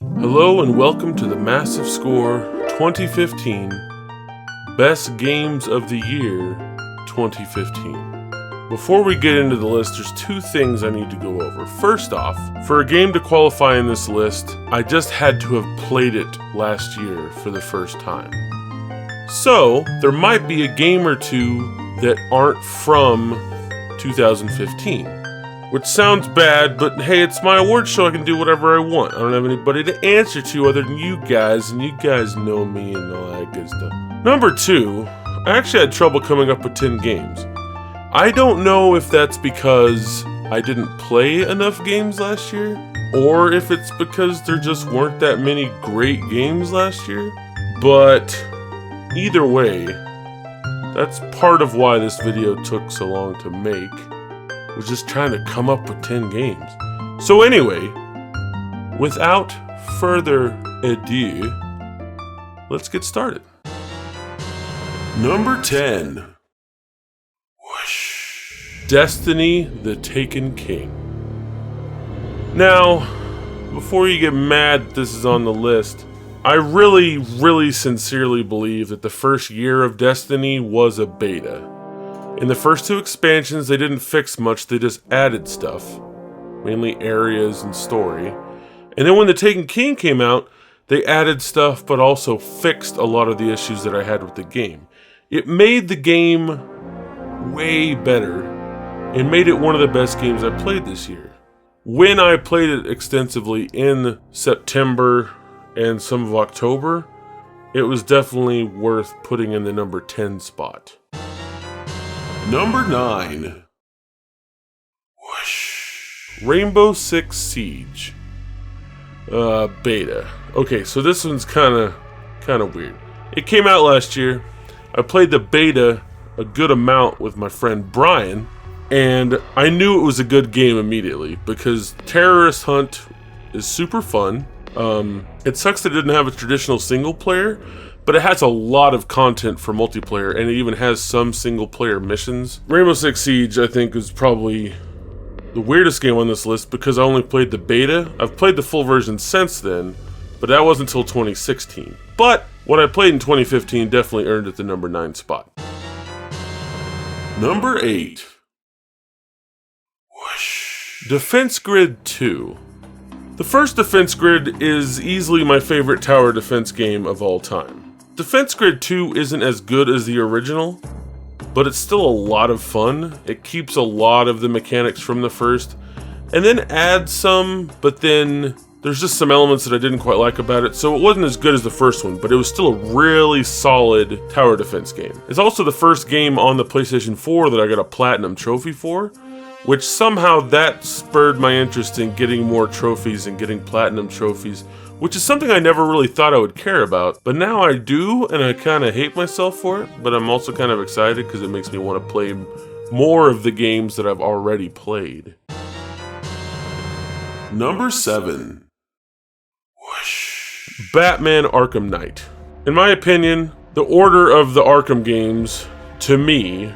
Hello and welcome to the Massive Score 2015 Best Games of the Year 2015. Before we get into the list, there's two things I need to go over. First off, for a game to qualify in this list, I just had to have played it last year for the first time. So, there might be a game or two that aren't from 2015. Which sounds bad, but hey, it's my award show, I can do whatever I want. I don't have anybody to answer to other than you guys, and you guys know me and all that good stuff. Number two, I actually had trouble coming up with 10 games. I don't know if that's because I didn't play enough games last year, or if it's because there just weren't that many great games last year, but either way, that's part of why this video took so long to make. Was just trying to come up with 10 games. So anyway, without further ado, let's get started. Number 10. Whoosh. Destiny: The Taken King. Now, before you get mad that this is on the list, I really sincerely believe that the first year of Destiny was a beta. In the first two expansions, they didn't fix much, they just added stuff. Mainly areas and story. And then when The Taken King came out, they added stuff, but also fixed a lot of the issues that I had with the game. It made the game way better, and made it one of the best games I played this year. When I played it extensively in September and some of October, it was definitely worth putting in the number 10 spot. Number 9. Whoosh. Rainbow Six Siege. Beta. Okay, so this one's kind of weird. It came out last year. I played the beta a good amount with my friend Brian, and I knew it was a good game immediately because Terrorist Hunt is super fun. It sucks that it didn't have a traditional single player, but it has a lot of content for multiplayer, and it even has some single-player missions. Rainbow Six Siege, I think, is probably the weirdest game on this list because I only played the beta. I've played the full version since then, but that wasn't until 2016. But what I played in 2015 definitely earned it the number 9 spot. Number 8. Whoosh. Defense Grid 2. The first Defense Grid is easily my favorite tower defense game of all time. Defense Grid 2 isn't as good as the original, but it's still a lot of fun. It keeps a lot of the mechanics from the first, and then adds some, but then there's just some elements that I didn't quite like about it, so it wasn't as good as the first one, but it was still a really solid tower defense game. It's also the first game on the PlayStation 4 that I got a Platinum trophy for, which somehow that spurred my interest in getting more trophies and getting Platinum trophies, which is something I never really thought I would care about, but now I do, and I kind of hate myself for it, but I'm also kind of excited because it makes me want to play more of the games that I've already played. Number 7. Whoosh. Batman: Arkham Knight. In my opinion, the order of the Arkham games, to me,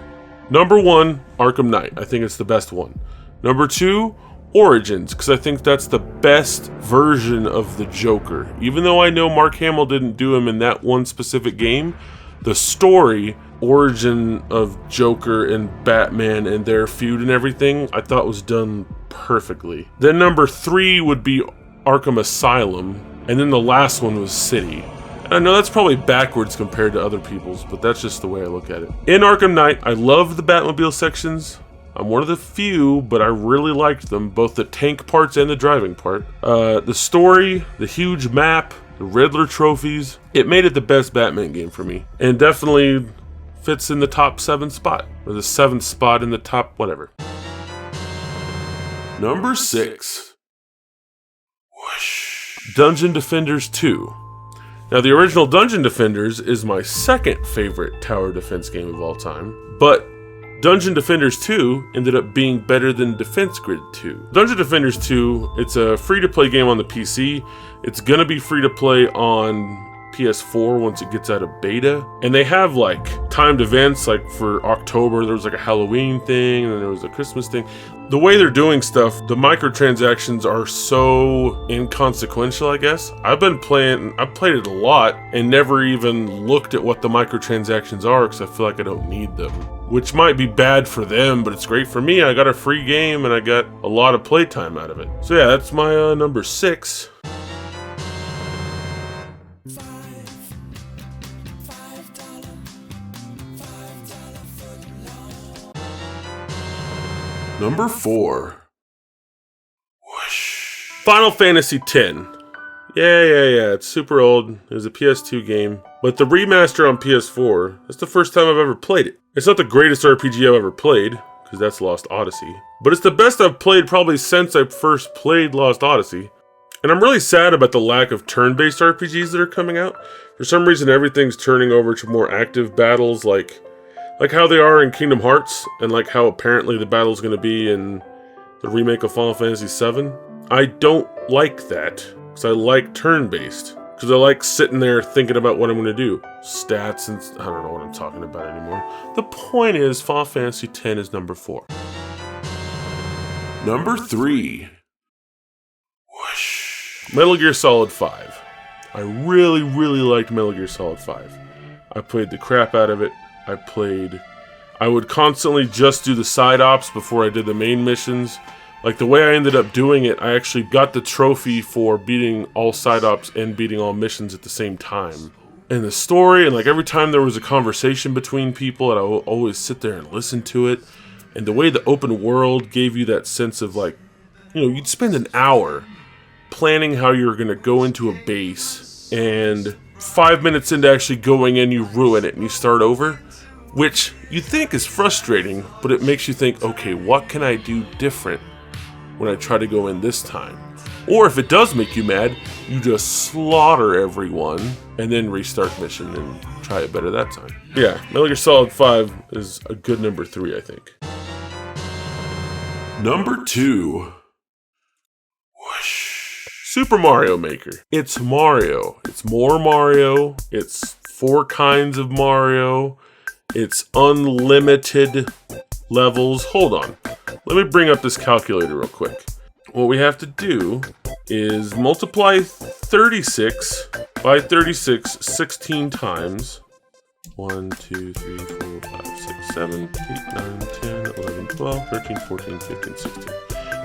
number 1, Arkham Knight. I think it's the best one. Number 2, Origins, because I think that's the best version of the Joker. Even though I know Mark Hamill didn't do him in that one specific game, the story, origin of Joker and Batman and their feud and everything, I thought was done perfectly. Then number 3 would be Arkham Asylum, and then the last one was City. And I know that's probably backwards compared to other people's, but that's just the way I look at it. In Arkham Knight, I love the Batmobile sections. I'm one of the few, but I really liked them, both the tank parts and the driving part. The story, the huge map, the Riddler trophies, it made it the best Batman game for me. And definitely fits in the top 7 spot, or the 7th spot in the top whatever. Number 6. Whoosh. Dungeon Defenders 2. Now, the original Dungeon Defenders is my second favorite tower defense game of all time, but Dungeon Defenders 2 ended up being better than Defense Grid 2. Dungeon Defenders 2, it's a free-to-play game on the PC. It's gonna be free-to-play on PS4 once it gets out of beta. And they have like timed events, like for October, there was like a Halloween thing, and then there was a Christmas thing. The way they're doing stuff, the microtransactions are so inconsequential, I guess. I've played it a lot and never even looked at what the microtransactions are because I feel like I don't need them. Which might be bad for them, but it's great for me. I got a free game and I got a lot of playtime out of it. So yeah, that's my number 6. Number 4. Whoosh. Final Fantasy X. Yeah, it's super old. It was a PS2 game. But the remaster on PS4, that's the first time I've ever played it. It's not the greatest RPG I've ever played, because that's Lost Odyssey. But it's the best I've played probably since I first played Lost Odyssey. And I'm really sad about the lack of turn-based RPGs that are coming out. For some reason, everything's turning over to more active battles, like how they are in Kingdom Hearts, and like how apparently the battle's going to be in the remake of Final Fantasy VII. I don't like that, because I like turn-based. Because I like sitting there thinking about what I'm going to do. Stats and... I don't know what I'm talking about anymore. The point is, Final Fantasy X is number 4. Number 3. Whoosh. Metal Gear Solid 5. I really liked Metal Gear Solid 5. I played the crap out of it. I would constantly just do the side ops before I did the main missions. Like the way I ended up doing it, I actually got the trophy for beating all side ops and beating all missions at the same time. And the story, and like every time there was a conversation between people, and I would always sit there and listen to it. And the way the open world gave you that sense of like, you'd spend an hour planning how you were going to go into a base, and 5 minutes into actually going in, you ruin it and you start over. Which you think is frustrating, but it makes you think, okay, what can I do different when I try to go in this time? Or if it does make you mad, you just slaughter everyone and then restart mission and try it better that time. Yeah, Metal Gear Solid 5 is a good number 3, I think. Number 2. Whoosh. Super Mario Maker. It's Mario. It's more Mario. It's 4 kinds of Mario. It's unlimited levels. Hold on. Let me bring up this calculator real quick. What we have to do is multiply 36 by 36 16 times. 1, 2, 3, 4, 5, 6, 7, 8, 9, 10, 11, 12, 13, 14, 15, 16.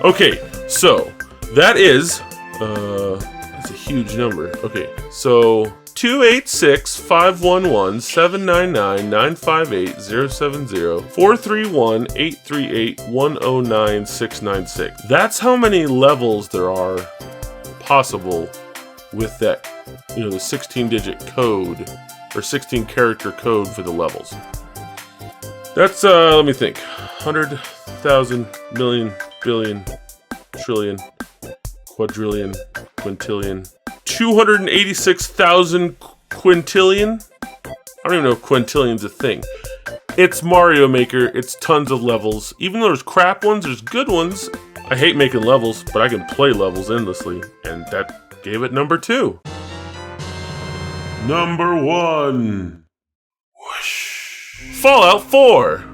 Okay, so that is, that's a huge number. Okay, so 286-511-799-958-070-431-838-109696. That's how many levels there are possible with that, the 16-digit code or 16-character code for the levels. That's, let me think, 100,000, million, billion, trillion, quadrillion, quintillion, 286,000 quintillion? I don't even know if quintillion's a thing. It's Mario Maker, it's tons of levels. Even though there's crap ones, there's good ones. I hate making levels, but I can play levels endlessly, and that gave it number 2. Number 1. Whoosh. Fallout 4.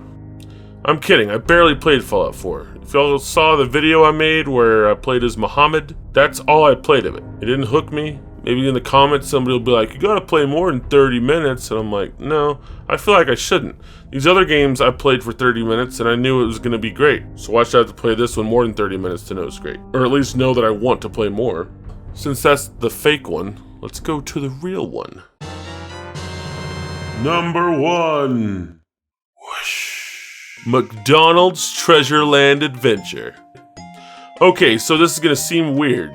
I'm kidding, I barely played Fallout 4. If y'all saw the video I made where I played as Muhammad, that's all I played of it. It didn't hook me. Maybe in the comments somebody will be like, you gotta play more than 30 minutes. And I'm like, no, I feel like I shouldn't. These other games I played for 30 minutes and I knew it was gonna be great. So why should I have to play this one more than 30 minutes to know it's great? Or at least know that I want to play more. Since that's the fake one, let's go to the real one. Number 1. Whoosh. McDonald's Treasureland Adventure. Okay, so this is gonna seem weird.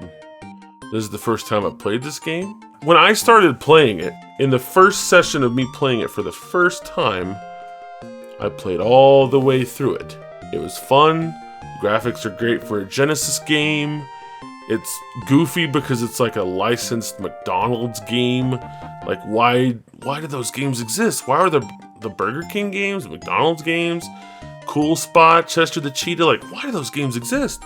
This is the first time I've played this game. When I started playing it, in the first session of me playing it for the first time, I played all the way through it. It was fun, the graphics are great for a Genesis game, it's goofy because it's like a licensed McDonald's game. Like why do those games exist? Why are the Burger King games, the McDonald's games, Cool Spot, Chester the Cheetah, like why do those games exist?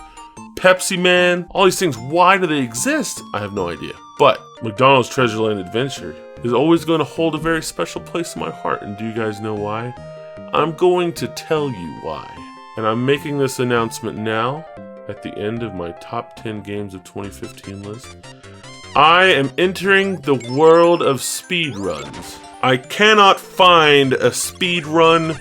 Pepsi Man, all these things, why do they exist? I have no idea. But McDonald's Treasureland Adventure is always going to hold a very special place in my heart. And do you guys know why? I'm going to tell you why. And I'm making this announcement now at the end of my top 10 games of 2015 list. I am entering the world of speedruns. I cannot find a speedrun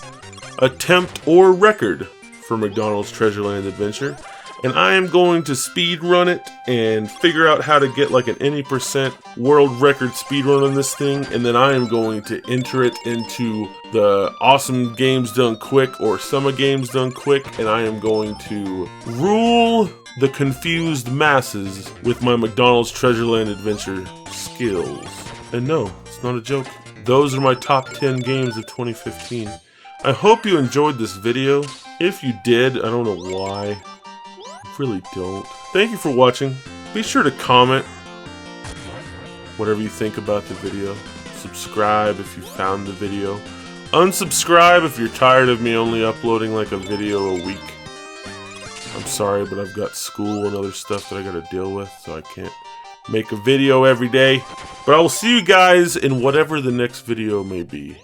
attempt or record for McDonald's Treasureland Adventure, and I am going to speedrun it and figure out how to get like an any percent world record speedrun on this thing, and then I am going to enter it into the Awesome Games Done Quick or Summer Games Done Quick, and I am going to rule the confused masses with my McDonald's Treasureland Adventure skills. And no, it's not a joke. Those are my top 10 games of 2015. I hope you enjoyed this video. If you did, I don't know why. I really don't. Thank you for watching. Be sure to comment whatever you think about the video. Subscribe if you found the video. Unsubscribe if you're tired of me only uploading like a video a week. I'm sorry, but I've got school and other stuff that I gotta deal with, so I can't make a video every day. But I will see you guys in whatever the next video may be.